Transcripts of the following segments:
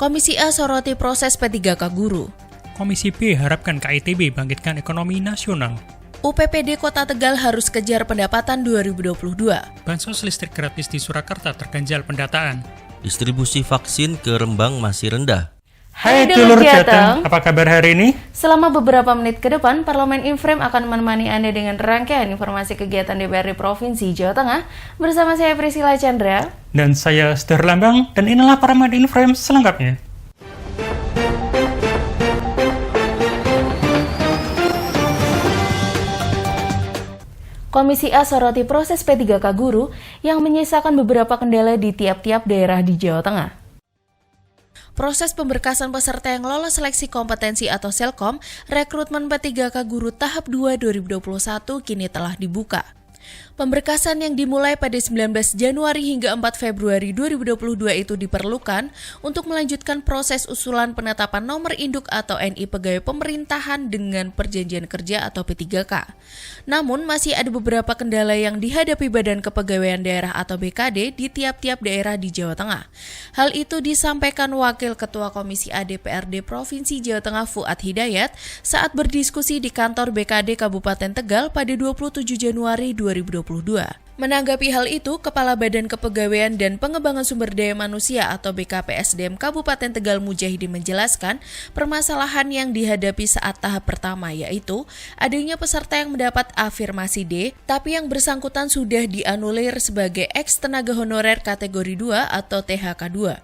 Komisi A soroti proses P3K guru. Komisi B harapkan KITB bangkitkan ekonomi nasional. UPPD Kota Tegal harus kejar pendapatan 2022. Bansos listrik gratis di Surakarta terganjal pendataan. Distribusi vaksin ke Rembang masih rendah. Hai dulur Jateng, apa kabar hari ini? Selama beberapa menit ke depan, Parlemen Inframe akan menemani Anda dengan rangkaian informasi kegiatan DPRD Provinsi Jawa Tengah bersama saya Priscilla Chandra. Dan saya Sudar Lambang, dan inilah Parlemen Inframe selengkapnya. Komisi A soroti proses P3K guru yang menyisakan beberapa kendala di tiap-tiap daerah di Jawa Tengah. Proses pemberkasan peserta yang lolos seleksi kompetensi atau Selkom, rekrutmen P3K Guru tahap 2 2021 kini telah dibuka. Pemberkasan yang dimulai pada 19 Januari hingga 4 Februari 2022 itu diperlukan untuk melanjutkan proses usulan penetapan nomor induk atau NI pegawai pemerintahan dengan perjanjian kerja atau P3K. Namun masih ada beberapa kendala yang dihadapi Badan Kepegawaian Daerah atau BKD di tiap-tiap daerah di Jawa Tengah. Hal itu disampaikan Wakil Ketua Komisi A DPRD Provinsi Jawa Tengah Fuad Hidayat saat berdiskusi di kantor BKD Kabupaten Tegal pada 27 Januari 2022. Menanggapi hal itu, Kepala Badan Kepegawaian dan Pengembangan Sumber Daya Manusia atau BKPSDM Kabupaten Tegal Mujahidin menjelaskan permasalahan yang dihadapi saat tahap pertama yaitu adanya peserta yang mendapat afirmasi D, tapi yang bersangkutan sudah dianulir sebagai ex tenaga honorer kategori 2 atau THK 2.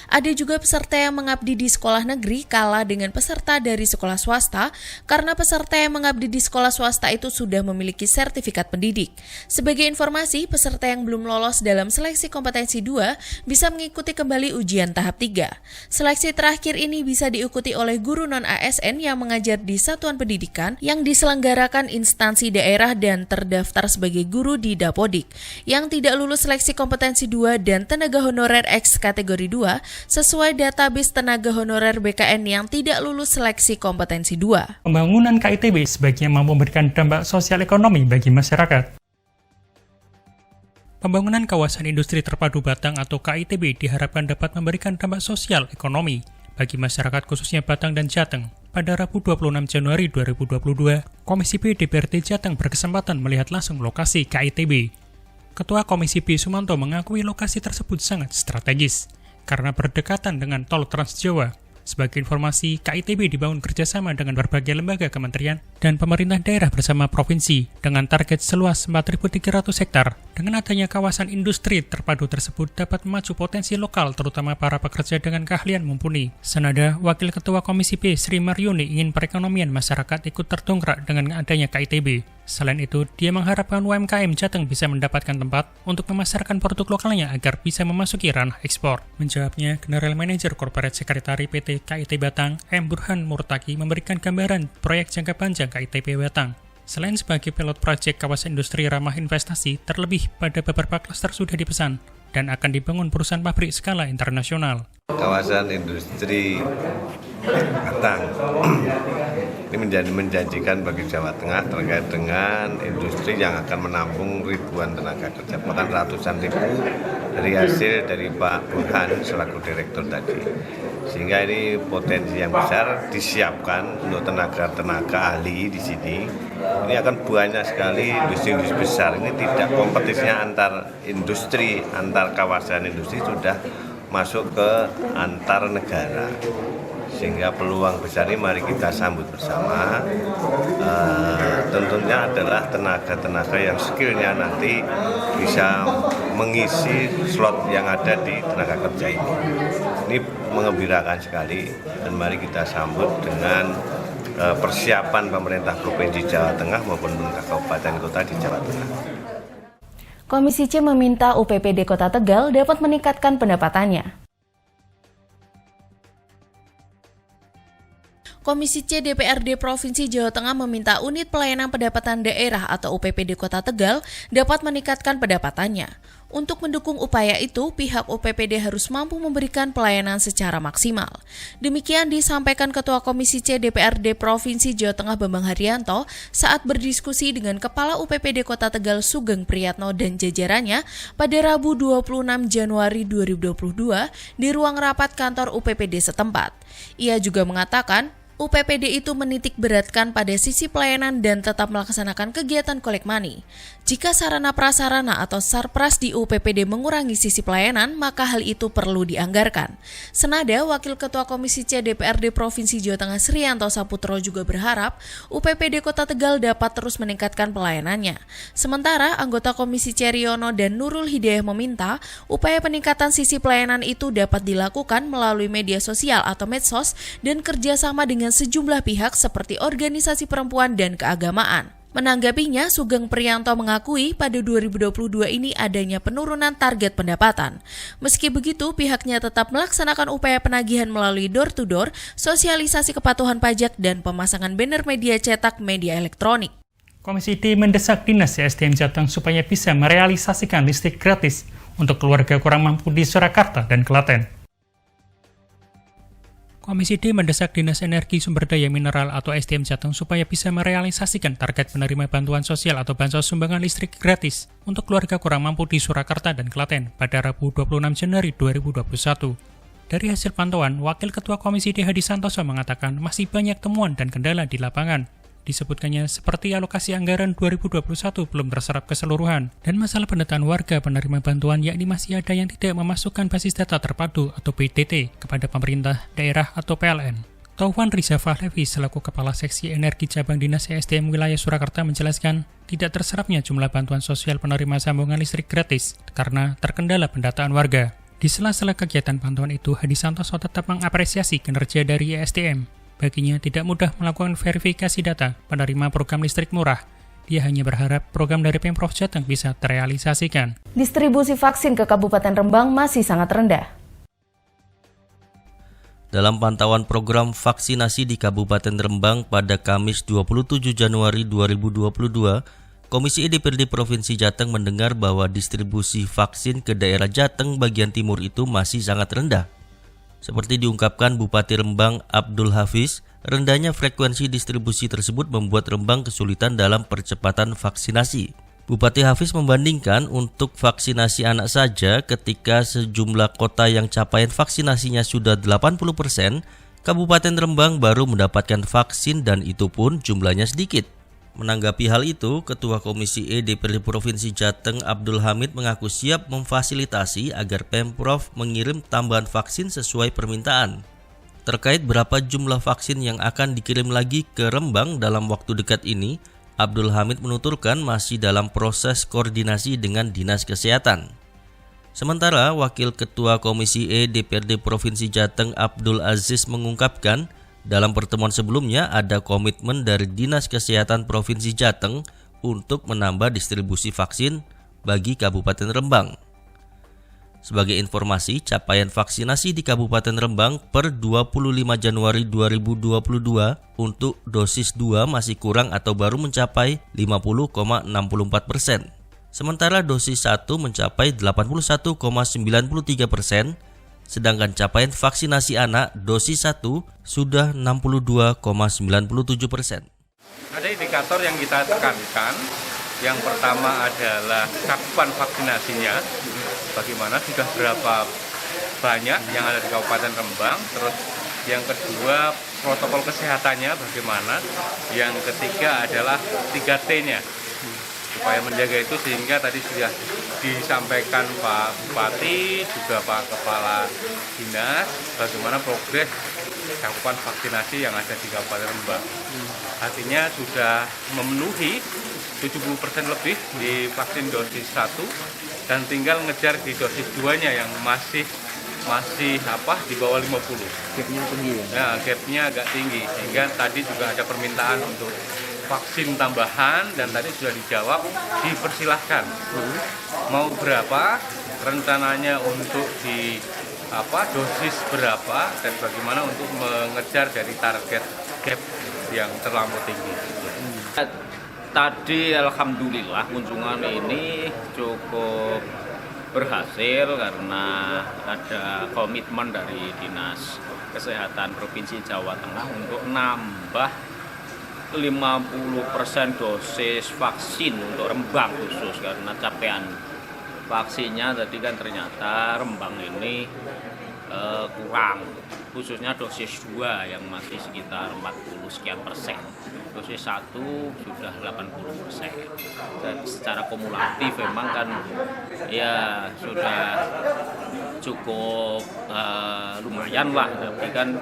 Ada juga peserta yang mengabdi di sekolah negeri kalah dengan peserta dari sekolah swasta karena peserta yang mengabdi di sekolah swasta itu sudah memiliki sertifikat pendidik. Sebagai informasi, peserta yang belum lolos dalam seleksi kompetensi 2 bisa mengikuti kembali ujian tahap 3. Seleksi terakhir ini bisa diikuti oleh guru non-ASN yang mengajar di satuan pendidikan yang diselenggarakan instansi daerah dan terdaftar sebagai guru di Dapodik. Yang tidak lulus seleksi kompetensi 2 dan tenaga honorer X kategori 2 sesuai database tenaga honorer BKN yang tidak lulus seleksi kompetensi 2. Pembangunan KITB sebaiknya mampu memberikan dampak sosial ekonomi bagi masyarakat. Pembangunan kawasan industri terpadu Batang atau KITB diharapkan dapat memberikan dampak sosial ekonomi bagi masyarakat khususnya Batang dan Jateng. Pada Rabu 26 Januari 2022, Komisi B DPRD Jateng berkesempatan melihat langsung lokasi KITB. Ketua Komisi B Sumanto mengakui lokasi tersebut sangat strategis karena berdekatan dengan tol Trans Jawa. Sebagai informasi, KITB dibangun kerjasama dengan berbagai lembaga kementerian dan pemerintah daerah bersama provinsi dengan target seluas 4.300 hektar. Dengan adanya kawasan industri terpadu tersebut dapat memacu potensi lokal terutama para pekerja dengan keahlian mumpuni. Senada, Wakil Ketua Komisi B Sri Maryuni ingin perekonomian masyarakat ikut tertongkrak dengan adanya KITB. Selain itu, dia mengharapkan UMKM Jateng bisa mendapatkan tempat untuk memasarkan produk lokalnya agar bisa memasuki ranah ekspor. Menjawabnya, General Manager Corporate Secretary PT KIT Batang, M. Burhan Murtaki memberikan gambaran proyek jangka panjang KITB Batang. Selain sebagai pilot proyek kawasan industri ramah investasi, terlebih pada beberapa klaster sudah dipesan dan akan dibangun perusahaan pabrik skala internasional. Kawasan industri Batang ini menjanjikan bagi Jawa Tengah terkait dengan industri yang akan menampung ribuan tenaga kerja, bahkan ratusan ribu dari hasil dari Pak Burhan selaku direktur tadi. Sehingga ini potensi yang besar disiapkan untuk tenaga ahli di sini. Ini akan banyak sekali industri-industri besar. Ini tidak kompetisinya antar industri, antar kawasan industri sudah masuk ke antar negara. Sehingga peluang besar ini mari kita sambut bersama. Tentunya adalah tenaga-tenaga yang skillnya nanti bisa mengisi slot yang ada di tenaga kerja ini. Ini mengembirakan sekali dan mari kita sambut dengan persiapan pemerintah Provinsi Jawa Tengah maupun pemerintah kabupaten kota di Jawa Tengah. Komisi C meminta UPPD Kota Tegal dapat meningkatkan pendapatannya. Komisi C DPRD Provinsi Jawa Tengah meminta Unit Pelayanan Pendapatan Daerah atau UPPD Kota Tegal dapat meningkatkan pendapatannya. Untuk mendukung upaya itu, pihak UPPD harus mampu memberikan pelayanan secara maksimal. Demikian disampaikan Ketua Komisi C DPRD Provinsi Jawa Tengah Bambang Haryanto saat berdiskusi dengan Kepala UPPD Kota Tegal Sugeng Priyatno dan jajarannya pada Rabu 26 Januari 2022 di ruang rapat kantor UPPD setempat. Ia juga mengatakan, UPPD itu menitik beratkan pada sisi pelayanan dan tetap melaksanakan kegiatan collect money. Jika sarana prasarana atau sarpras di UPPD mengurangi sisi pelayanan, maka hal itu perlu dianggarkan. Senada, Wakil Ketua Komisi C DPRD Provinsi Jawa Tengah Srianto Saputro juga berharap UPPD Kota Tegal dapat terus meningkatkan pelayanannya. Sementara, anggota Komisi C Riono dan Nurul Hidayah meminta upaya peningkatan sisi pelayanan itu dapat dilakukan melalui media sosial atau medsos dan kerjasama dengan sejumlah pihak seperti organisasi perempuan dan keagamaan. Menanggapinya, Sugeng Priyanto mengakui pada 2022 ini adanya penurunan target pendapatan. Meski begitu, pihaknya tetap melaksanakan upaya penagihan melalui door-to-door, sosialisasi kepatuhan pajak, dan pemasangan banner media cetak media elektronik. Komisi D mendesak Dinas SDM Jateng supaya bisa merealisasikan listrik gratis untuk keluarga kurang mampu di Surakarta dan Klaten. Komisi D mendesak Dinas Energi Sumber Daya Mineral atau SDM Jateng supaya bisa merealisasikan target penerima bantuan sosial atau bansos sumbangan listrik gratis untuk keluarga kurang mampu di Surakarta dan Klaten pada Rabu 26 Januari 2021. Dari hasil pantauan, Wakil Ketua Komisi D Hadi Santoso mengatakan masih banyak temuan dan kendala di lapangan. Disebutkannya seperti alokasi anggaran 2021 belum terserap keseluruhan dan masalah pendataan warga penerima bantuan yakni masih ada yang tidak memasukkan basis data terpadu atau BDT kepada pemerintah daerah atau PLN. Taufan Riza Fahlevi selaku Kepala Seksi Energi Cabang Dinas SDM Wilayah Surakarta menjelaskan tidak terserapnya jumlah bantuan sosial penerima sambungan listrik gratis karena terkendala pendataan warga. Di sela-sela kegiatan pantauan itu, Hadi Santoso tetap mengapresiasi kinerja dari SDM. Baginya tidak mudah melakukan verifikasi data penerima program listrik murah. Dia hanya berharap program dari Pemprov Jateng bisa terrealisasikan. Distribusi vaksin ke Kabupaten Rembang masih sangat rendah. Dalam pantauan program vaksinasi di Kabupaten Rembang pada Kamis 27 Januari 2022, Komisi E DPRD Provinsi Jateng mendengar bahwa distribusi vaksin ke daerah Jateng bagian timur itu masih sangat rendah. Seperti diungkapkan Bupati Rembang Abdul Hafiz, rendahnya frekuensi distribusi tersebut membuat Rembang kesulitan dalam percepatan vaksinasi. Bupati Hafiz membandingkan untuk vaksinasi anak saja ketika sejumlah kota yang capaian vaksinasinya sudah 80%, Kabupaten Rembang baru mendapatkan vaksin dan itu pun jumlahnya sedikit. Menanggapi hal itu, Ketua Komisi E DPRD Provinsi Jateng Abdul Hamid mengaku siap memfasilitasi agar Pemprov mengirim tambahan vaksin sesuai permintaan. Terkait berapa jumlah vaksin yang akan dikirim lagi ke Rembang dalam waktu dekat ini, Abdul Hamid menuturkan masih dalam proses koordinasi dengan Dinas Kesehatan. Sementara Wakil Ketua Komisi E DPRD Provinsi Jateng Abdul Aziz mengungkapkan, dalam pertemuan sebelumnya ada komitmen dari Dinas Kesehatan Provinsi Jateng untuk menambah distribusi vaksin bagi Kabupaten Rembang. Sebagai informasi, capaian vaksinasi di Kabupaten Rembang per 25 Januari 2022 untuk dosis 2 masih kurang atau baru mencapai 50,64%. Sementara dosis 1 mencapai 81,93%. Sedangkan capaian vaksinasi anak dosis 1 sudah 62,97%. Ada indikator yang kita tekankan. Yang pertama adalah cakupan vaksinasinya, bagaimana sudah berapa banyak yang ada di Kabupaten Rembang. Terus yang kedua protokol kesehatannya bagaimana. Yang ketiga adalah 3T-nya. Supaya menjaga itu sehingga tadi sudah disampaikan Pak Bupati, juga Pak Kepala Dinas, bagaimana progres cakupan vaksinasi yang ada di Kabupaten Rembang. Artinya sudah memenuhi 70% lebih di vaksin dosis 1 dan tinggal ngejar di dosis 2-nya yang masih di bawah 50. Gapnya tinggi ya? Nah, gapnya agak tinggi sehingga tadi juga ada permintaan untuk vaksin tambahan dan tadi sudah dijawab, dipersilahkan. Mau berapa, rencananya untuk di dosis berapa dan bagaimana untuk mengejar dari target gap yang terlampau tinggi. Tadi alhamdulillah kunjungan ini cukup berhasil karena ada komitmen dari Dinas Kesehatan Provinsi Jawa Tengah untuk nambah 50% dosis vaksin untuk Rembang khusus, karena capaian vaksinnya tadi kan ternyata Rembang ini kurang, khususnya dosis 2 yang masih sekitar 40 sekian persen, dosis 1 sudah 80%, dan secara kumulatif memang kan ya sudah cukup lumayan lah, tapi kan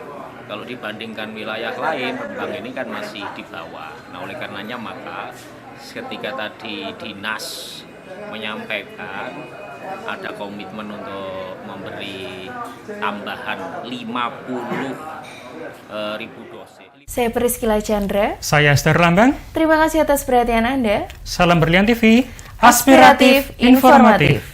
kalau dibandingkan wilayah lain, Rembang ini kan masih di bawah. Nah, oleh karenanya maka ketika tadi dinas menyampaikan ada komitmen untuk memberi tambahan 50.000 dosis. Saya Priscila Chandra. Saya Esther Lambang. Terima kasih atas perhatian Anda. Salam Berlian TV, Aspiratif, informatif.